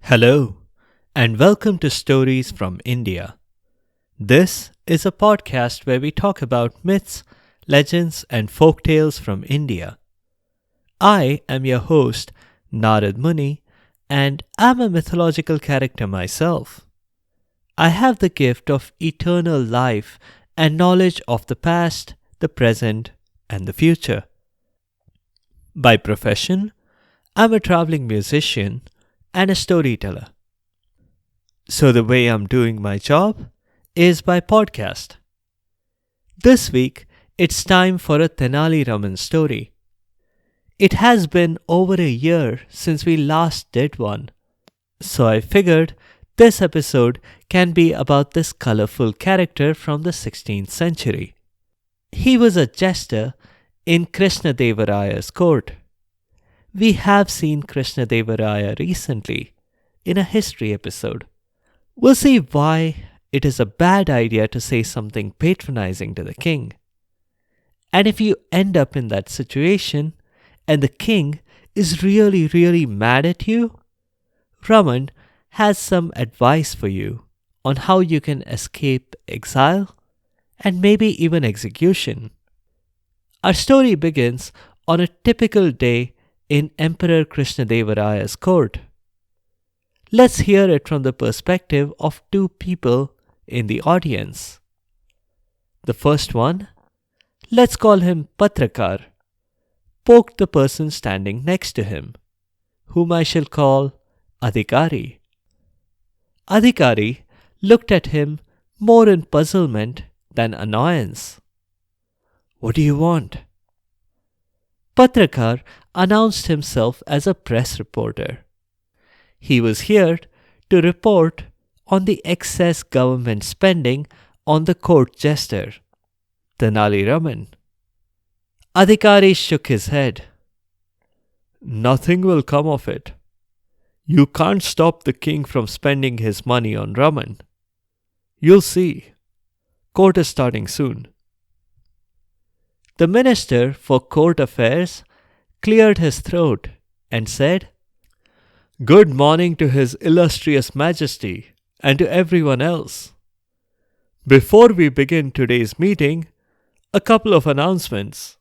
Hello, and welcome to Stories from India. This is a podcast where we talk about myths, legends, and folk tales from India. I am your host, Narad Muni, and I'm a mythological character myself. I have the gift of eternal life and knowledge of the past, the present, and the future. By profession, I'm a traveling musician and a storyteller. So the way I'm doing my job is by podcast. This week, it's time for a Tenali Raman story. It has been over a year since we last did one, so I figured this episode can be about this colorful character from the 16th century. He was a jester in Krishnadevaraya's court. We have seen Krishnadevaraya recently in a history episode. We'll see why it is a bad idea to say something patronizing to the king. And if you end up in that situation and the king is really mad at you, Raman has some advice for you on how you can escape exile and maybe even execution. Our story begins on a typical day in Emperor Krishnadevaraya's court. Let's hear it from the perspective of two people in the audience. The first one, let's call him Patrakar, poked the person standing next to him, whom I shall call Adhikari. Adhikari looked at him more in puzzlement than annoyance. What do you want? Patrakar announced himself as a press reporter. He was here to report on the excess government spending on the court jester, Tenali Raman. Adhikari shook his head. Nothing will come of it. You can't stop the king from spending his money on Raman. You'll see. Court is starting soon. The Minister for Court Affairs cleared his throat and said, Good morning to His Illustrious Majesty and to everyone else. Before we begin today's meeting, a couple of announcements.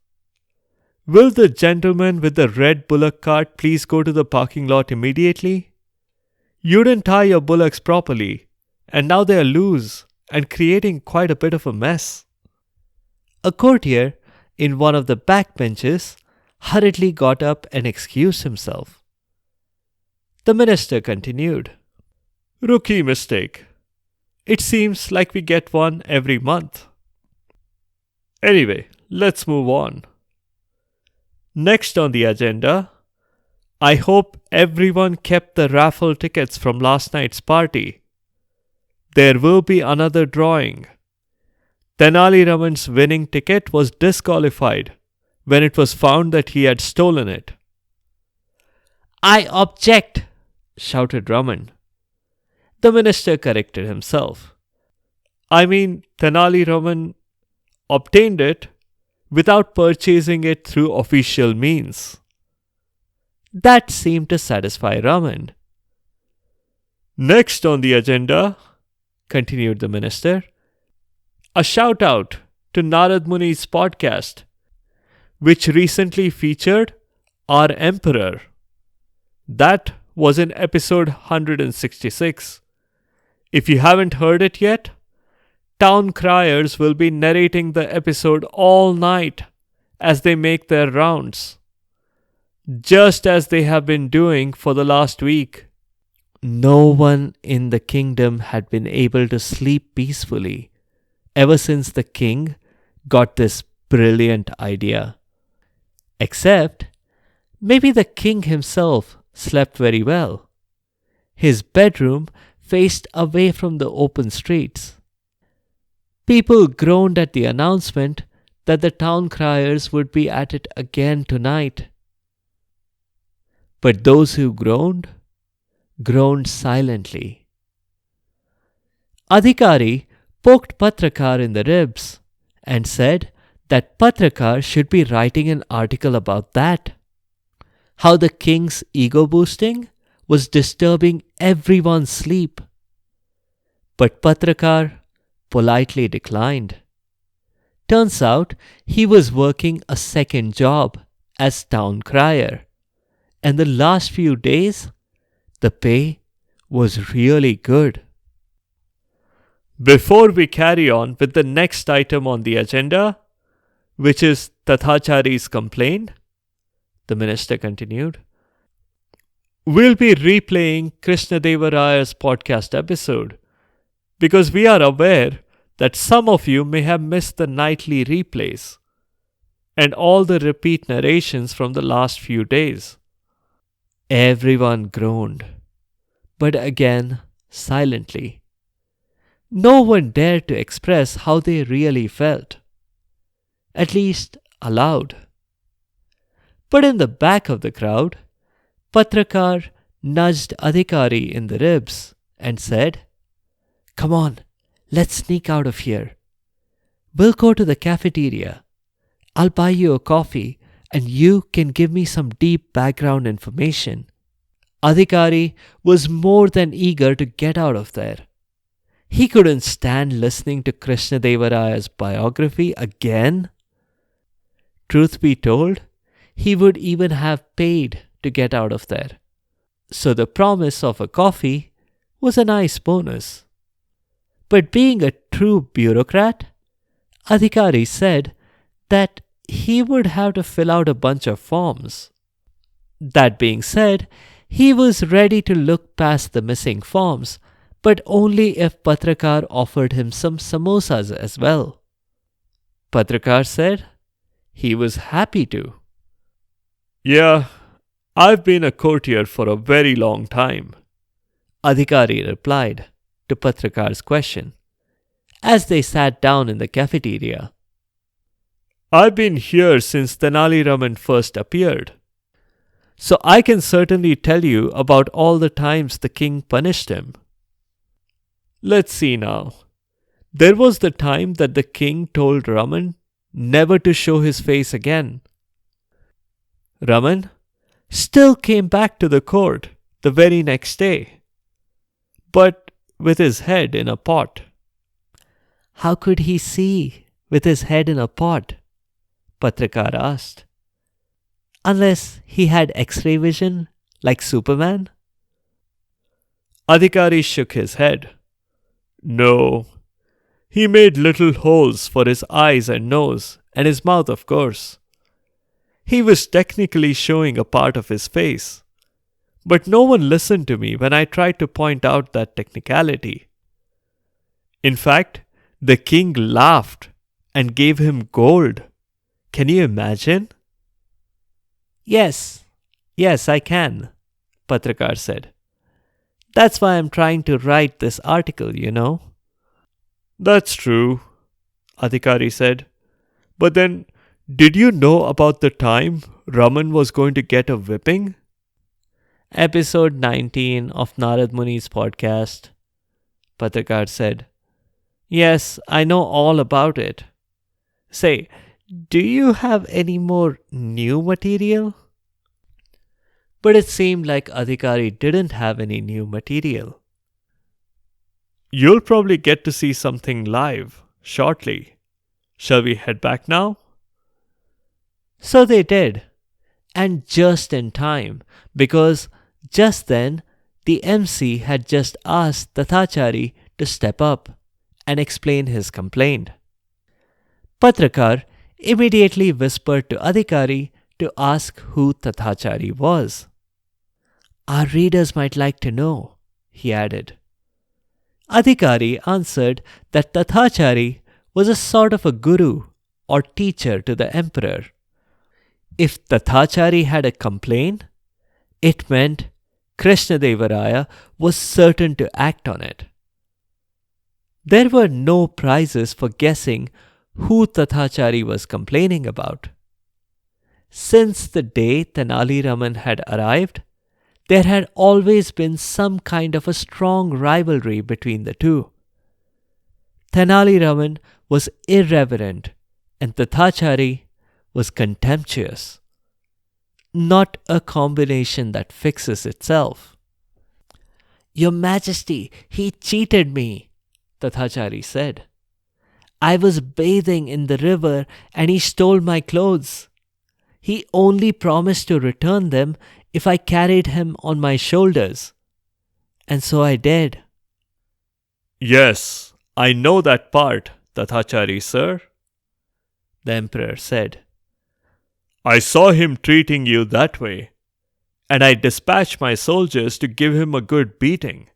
Will the gentleman with the red bullock cart please go to the parking lot immediately? You didn't tie your bullocks properly, and now they are loose and creating quite a bit of a mess. A courtier in one of the back benches hurriedly got up and excused himself. The minister continued, Rookie mistake. It seems like we get one every month. Anyway, let's move on. Next on the agenda, I hope everyone kept the raffle tickets from last night's party. There will be another drawing. Tenali Raman's winning ticket was disqualified when it was found that he had stolen it. I object, shouted Raman. The minister corrected himself. I mean, Tenali Raman obtained it without purchasing it through official means. That seemed to satisfy Raman. Next on the agenda, continued the minister, a shout out to Narad Muni's podcast, which recently featured our emperor. That was in episode 166. If you haven't heard it yet, town criers will be narrating the episode all night as they make their rounds, just as they have been doing for the last week. No one in the kingdom had been able to sleep peacefully ever since the king got this brilliant idea. Except, maybe the king himself slept very well. His bedroom faced away from the open streets. People groaned at the announcement that the town criers would be at it again tonight. But those who groaned silently. Adhikari poked Patrakar in the ribs and said that Patrakar should be writing an article about that. How the king's ego boosting was disturbing everyone's sleep. But Patrakar politely declined. Turns out he was working a second job as town crier, and the last few days the pay was really good. Before we carry on with the next item on the agenda, which is Tathachari's complaint, the minister continued, we'll be replaying Krishnadeva Raya's podcast episode because we are aware that some of you may have missed the nightly replays and all the repeat narrations from the last few days. Everyone groaned, but again silently. No one dared to express how they really felt, at least aloud. But in the back of the crowd, Patrakar nudged Adhikari in the ribs and said, "Come on, let's sneak out of here. We'll go to the cafeteria. I'll buy you a coffee and you can give me some deep background information." Adhikari was more than eager to get out of there. He couldn't stand listening to Krishnadeva Raya's biography again. Truth be told, he would even have paid to get out of there. So the promise of a coffee was a nice bonus. But being a true bureaucrat, Adhikari said that he would have to fill out a bunch of forms. That being said, he was ready to look past the missing forms, but only if Patrakar offered him some samosas as well. Patrakar said he was happy to. "Yeah, I've been a courtier for a very long time," Adhikari replied to Patrakar's question as they sat down in the cafeteria. "I've been here since Tenali Raman first appeared, so I can certainly tell you about all the times the king punished him. Let's see now. There was the time that the king told Raman never to show his face again. Raman still came back to the court the very next day, but with his head in a pot." "How could he see with his head in a pot?" Patrakar asked. "Unless he had X-ray vision like Superman?" Adhikari shook his head. "No, he made little holes for his eyes and nose, and his mouth, of course. He was technically showing a part of his face, but no one listened to me when I tried to point out that technicality. In fact, the king laughed and gave him gold. Can you imagine?" Yes, I can," Patrakar said. "That's why I'm trying to write this article, you know." "That's true," Adhikari said. "But then, did you know about the time Raman was going to get a whipping?" "Episode 19 of Narad Muni's podcast," Patrakar said. "Yes, I know all about it. Say, do you have any more new material?" But it seemed like Adhikari didn't have any new material. "You'll probably get to see something live shortly. Shall we head back now?" So they did, and just in time, because just then the MC had just asked Tathachari to step up and explain his complaint. Patrakar immediately whispered to Adhikari to ask who Tathachari was. "Our readers might like to know," he added. Adhikari answered that Tathachari was a sort of a guru or teacher to the emperor. If Tathachari had a complaint, it meant Krishnadeva Raya was certain to act on it. There were no prizes for guessing who Tathachari was complaining about. Since the day Tenali Raman had arrived, there had always been some kind of a strong rivalry between the two. Tenali Raman was irreverent and Tathachari was contemptuous. Not a combination that fixes itself. Your Majesty, he cheated me, Tathachari said. I was bathing in the river and he stole my clothes. He only promised to return them if I carried him on my shoulders. And so I did. Yes, I know that part, Tathachari, sir, the emperor said. I saw him treating you that way, and I dispatched my soldiers to give him a good beating.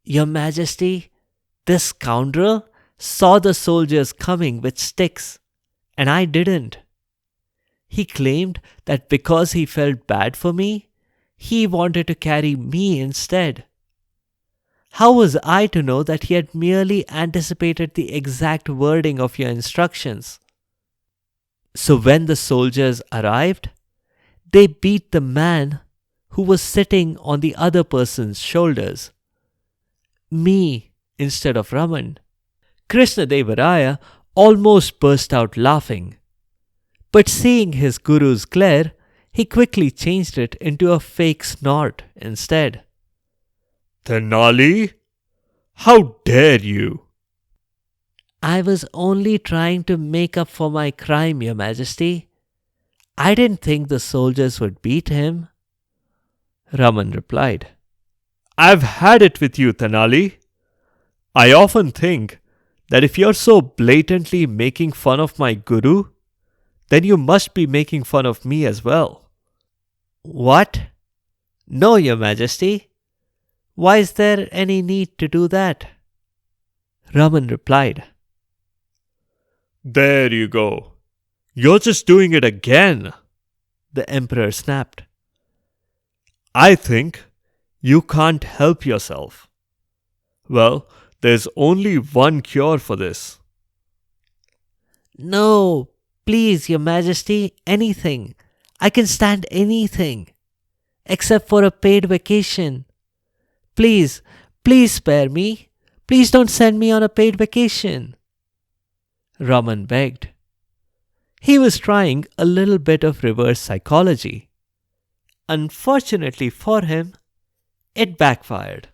Your Majesty, this scoundrel saw the soldiers coming with sticks, and I didn't. He claimed that because he felt bad for me, he wanted to carry me instead. How was I to know that he had merely anticipated the exact wording of your instructions? So when the soldiers arrived, they beat the man who was sitting on the other person's shoulders. Me instead of Raman. Krishnadevaraya almost burst out laughing. But seeing his guru's glare, he quickly changed it into a fake snort instead. Tenali, how dare you? I was only trying to make up for my crime, Your Majesty. I didn't think the soldiers would beat him. Raman replied. I've had it with you, Tenali. I often think that if you're so blatantly making fun of my guru, then you must be making fun of me as well. What? No, Your Majesty. Why is there any need to do that? Raman replied. There you go. You're just doing it again, the emperor snapped. I think you can't help yourself. Well, there's only one cure for this. No, please, Your Majesty, anything. I can stand anything. Except for a paid vacation. Please, please spare me. Please don't send me on a paid vacation. Raman begged. He was trying a little bit of reverse psychology. Unfortunately for him, it backfired.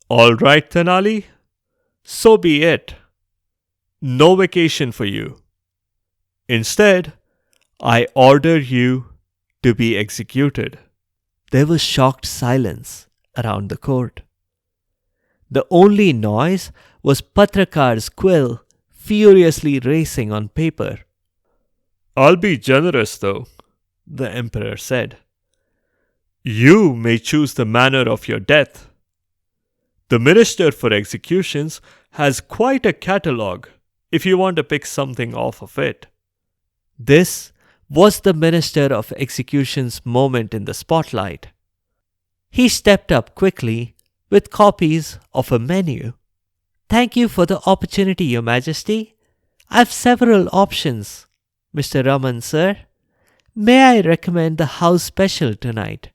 All right, Tenali. So be it. No vacation for you. Instead, I order you to be executed. There was shocked silence around the court. The only noise was Patrakar's quill furiously racing on paper. I'll be generous, though, the emperor said. You may choose the manner of your death. The Minister for Executions has quite a catalogue if you want to pick something off of it. This was the Minister of Execution's moment in the spotlight. He stepped up quickly with copies of a menu. Thank you for the opportunity, Your Majesty. I've several options. Mr. Raman, sir, may I recommend the house special tonight?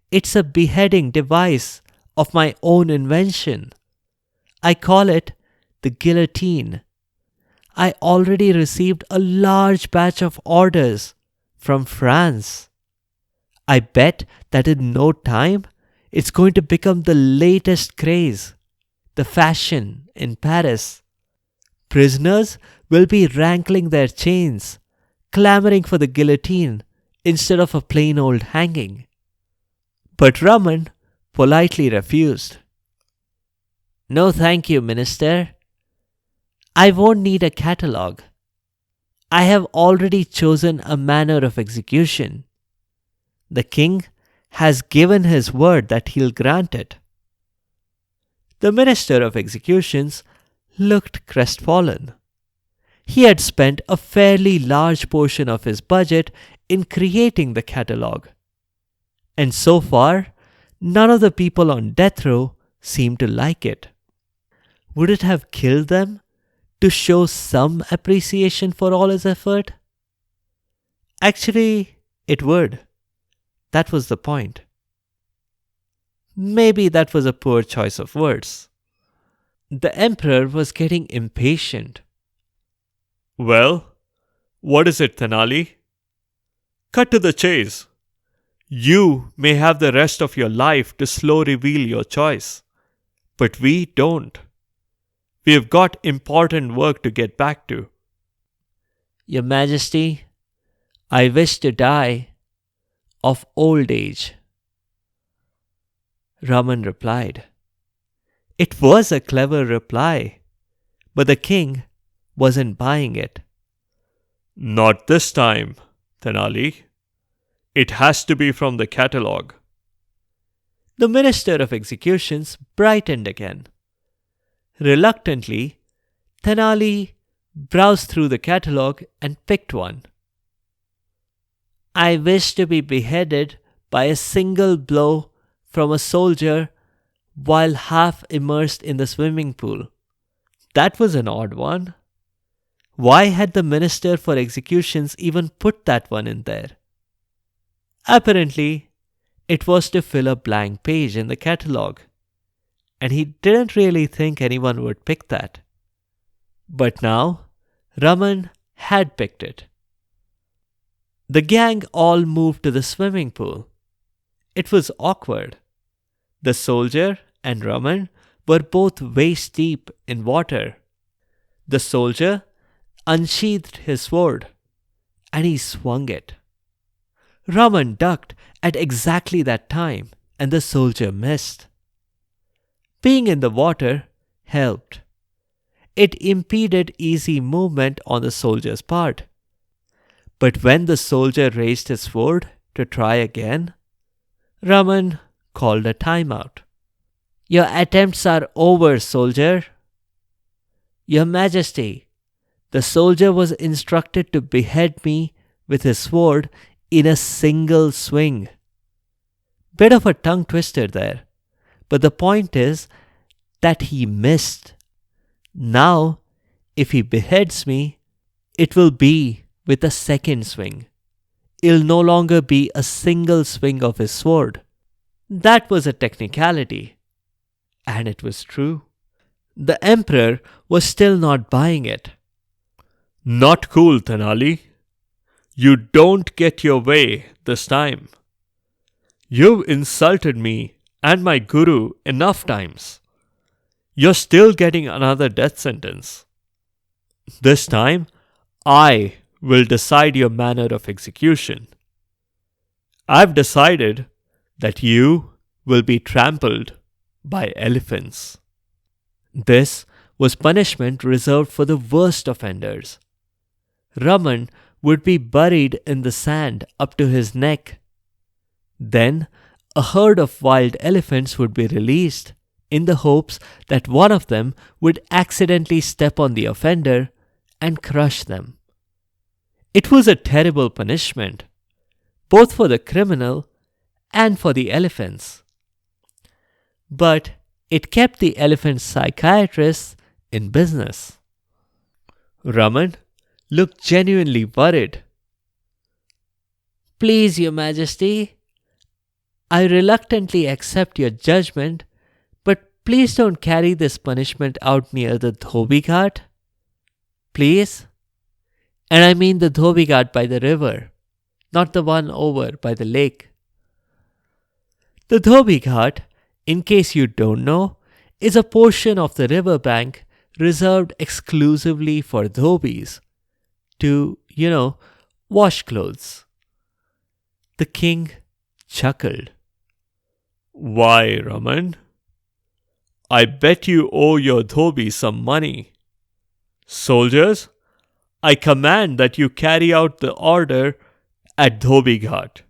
It's a beheading device of my own invention. I call it the guillotine. I already received a large batch of orders from France. I bet that in no time it's going to become the latest craze, the fashion in Paris. Prisoners will be rankling their chains, clamoring for the guillotine instead of a plain old hanging. But Raman politely refused. No, thank you, Minister. I won't need a catalogue. I have already chosen a manner of execution. The king has given his word that he'll grant it. The Minister of Executions looked crestfallen. He had spent a fairly large portion of his budget in creating the catalogue. And so far, none of the people on death row seemed to like it. Would it have killed them to show some appreciation for all his effort? Actually, it would. That was the point. Maybe that was a poor choice of words. The emperor was getting impatient. Well, what is it, Tenali? Cut to the chase. You may have the rest of your life to slow reveal your choice, but we don't. We have got important work to get back to. Your Majesty, I wish to die of old age. Raman replied. It was a clever reply, but the king wasn't buying it. Not this time, Tenali. It has to be from the catalogue. The Minister of Executions brightened again. Reluctantly, Tenali browsed through the catalogue and picked one. I wish to be beheaded by a single blow from a soldier while half immersed in the swimming pool. That was an odd one. Why had the Minister for Executions even put that one in there? Apparently, it was to fill a blank page in the catalogue, and he didn't really think anyone would pick that. But now, Raman had picked it. The gang all moved to the swimming pool. It was awkward. The soldier and Raman were both waist deep in water. The soldier unsheathed his sword, and he swung it. Raman ducked at exactly that time, and the soldier missed. Being in the water helped. It impeded easy movement on the soldier's part. But when the soldier raised his sword to try again, Raman called a timeout. Your attempts are over, soldier. Your Majesty, the soldier was instructed to behead me with his sword in a single swing. Bit of a tongue twister there, but the point is that he missed. Now, if he beheads me, it will be with a second swing. It'll no longer be a single swing of his sword. That was a technicality, and it was true. The emperor was still not buying it. Not cool, Tenali. You don't get your way this time. You've insulted me and my guru enough times. You're still getting another death sentence. This time, I will decide your manner of execution. I've decided that you will be trampled by elephants. This was punishment reserved for the worst offenders. Raman would be buried in the sand up to his neck. Then a herd of wild elephants would be released in the hopes that one of them would accidentally step on the offender and crush them. It was a terrible punishment, both for the criminal and for the elephants. But it kept the elephant psychiatrists in business. Raman looked genuinely worried. Please, Your Majesty, I reluctantly accept your judgment, but please don't carry this punishment out near the Dhobi Ghat. Please? And I mean the Dhobi Ghat by the river, not the one over by the lake. The Dhobi Ghat, in case you don't know, is a portion of the river bank reserved exclusively for dhobis to, wash clothes. The king chuckled. Why, Raman? I bet you owe your dhobi some money. Soldiers, I command that you carry out the order at Dhobi Ghat.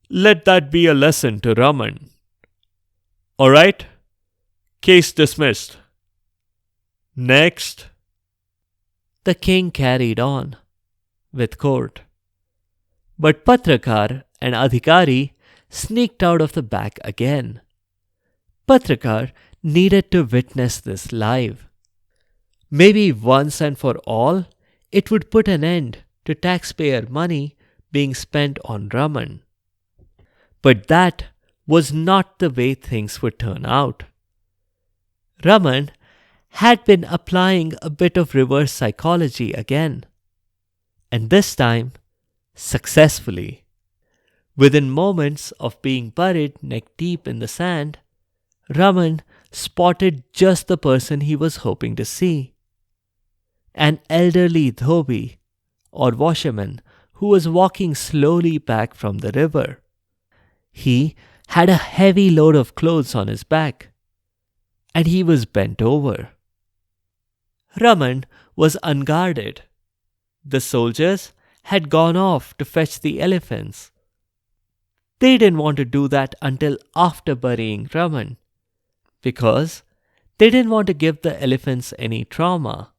Let that be a lesson to Raman. All right? Case dismissed. Next. The king carried on with court. But Patrakar and Adhikari sneaked out of the back again. Patrakar needed to witness this live. Maybe once and for all, it would put an end to taxpayer money being spent on Raman. But that was not the way things would turn out. Raman had been applying a bit of reverse psychology again, and this time successfully. Within moments of being buried neck deep in the sand, Raman spotted just the person he was hoping to see. An elderly dhobi, or washerman, who was walking slowly back from the river. He had a heavy load of clothes on his back, and he was bent over. Raman was unguarded. The soldiers had gone off to fetch the elephants. They didn't want to do that until after burying Raman, because they didn't want to give the elephants any trauma.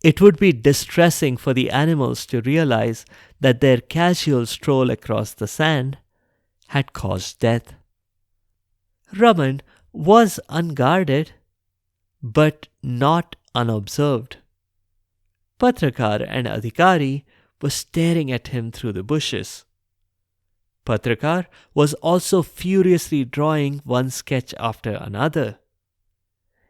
It would be distressing for the animals to realize that their casual stroll across the sand had caused death. Raman was unguarded, but not unobserved. Patrakar and Adhikari were staring at him through the bushes. Patrakar was also furiously drawing one sketch after another.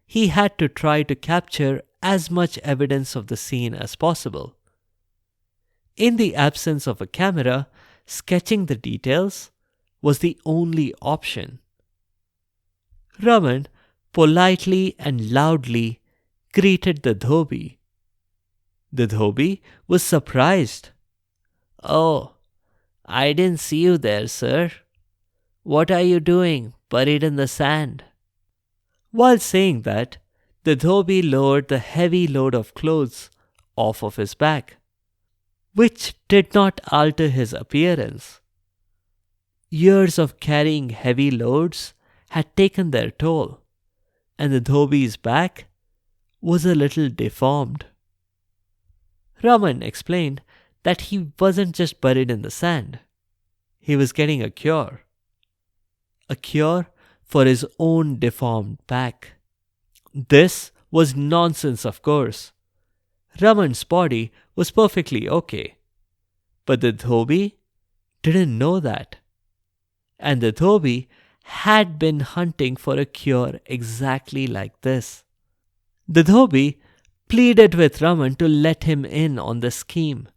He had to try to capture as much evidence of the scene as possible. In the absence of a camera, sketching the details was the only option. Raman politely and loudly greeted the dhobi. The dhobi was surprised. "Oh, I didn't see you there, sir. What are you doing, buried in the sand?" While saying that, the dhobi lowered the heavy load of clothes off of his back, which did not alter his appearance. Years of carrying heavy loads had taken their toll, and the dhobi's back was a little deformed. Raman explained that he wasn't just buried in the sand. He was getting a cure. A cure for his own deformed back. This was nonsense, of course. Raman's body was perfectly okay. But the dhobi didn't know that. And the dhobi had been hunting for a cure exactly like this. The dhobi pleaded with Raman to let him in on the scheme.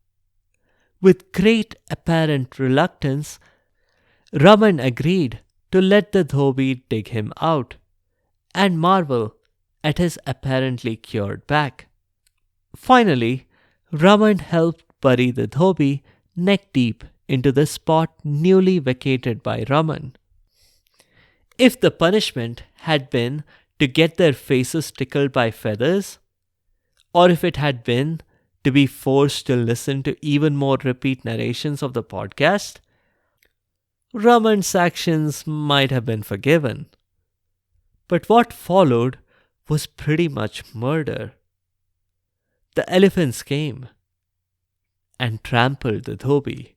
With great apparent reluctance, Raman agreed to let the dhobi dig him out and marvel at his apparently cured back. Finally, Raman helped bury the dhobi neck deep into the spot newly vacated by Raman. If the punishment had been to get their faces tickled by feathers, or if it had been to be forced to listen to even more repeat narrations of the podcast, Raman's actions might have been forgiven. But what followed was pretty much murder. The elephants came and trampled the dhobi.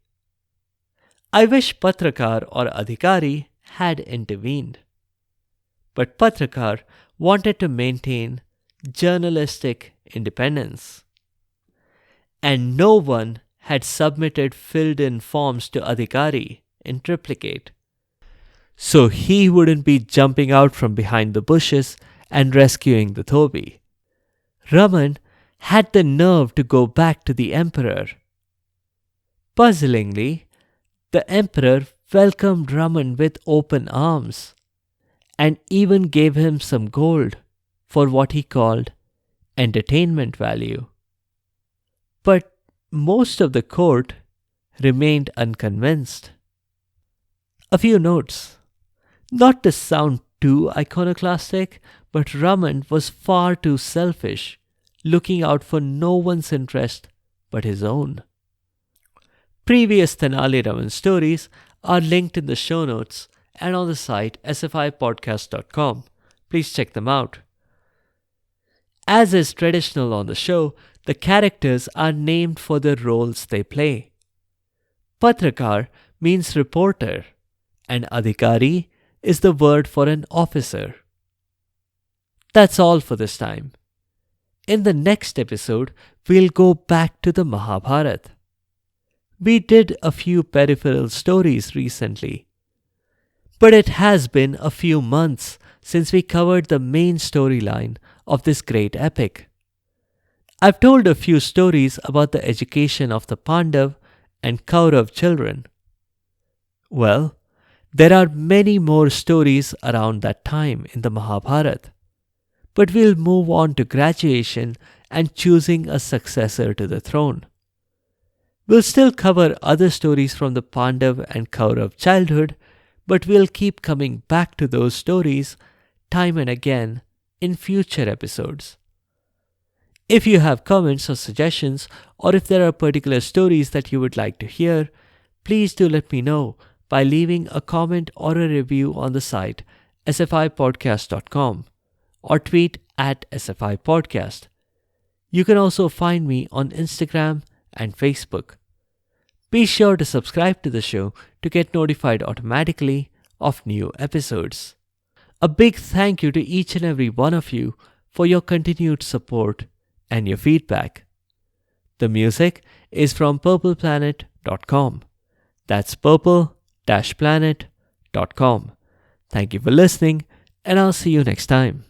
I wish Patrakar or Adhikari had intervened. But Patrakar wanted to maintain journalistic independence. And no one had submitted filled-in forms to Adhikari in triplicate. So he wouldn't be jumping out from behind the bushes and rescuing the dhobi. Raman had the nerve to go back to the emperor. Puzzlingly, the emperor welcomed Raman with open arms and even gave him some gold for what he called entertainment value. But most of the court remained unconvinced. A few notes. Not to sound too iconoclastic, but Raman was far too selfish, looking out for no one's interest but his own. Previous Tenali Raman stories are linked in the show notes and on the site sfipodcast.com. Please check them out. As is traditional on the show, the characters are named for the roles they play. Patrakar means reporter, and Adhikari is the word for an officer. That's all for this time. In the next episode, we'll go back to the Mahabharata. We did a few peripheral stories recently, but it has been a few months since we covered the main storyline of this great epic. I've told a few stories about the education of the Pandav and Kaurav children. Well, there are many more stories around that time in the Mahabharata, but we'll move on to graduation and choosing a successor to the throne. We'll still cover other stories from the Pandav and Kaurav childhood, but we'll keep coming back to those stories time and again in future episodes. If you have comments or suggestions, or if there are particular stories that you would like to hear, please do let me know by leaving a comment or a review on the site sfipodcast.com or tweet at sfipodcast. You can also find me on Instagram and Facebook. Be sure to subscribe to the show to get notified automatically of new episodes. A big thank you to each and every one of you for your continued support and your feedback. The music is from purpleplanet.com. That's purple-planet.com. Thank you for listening, and I'll see you next time.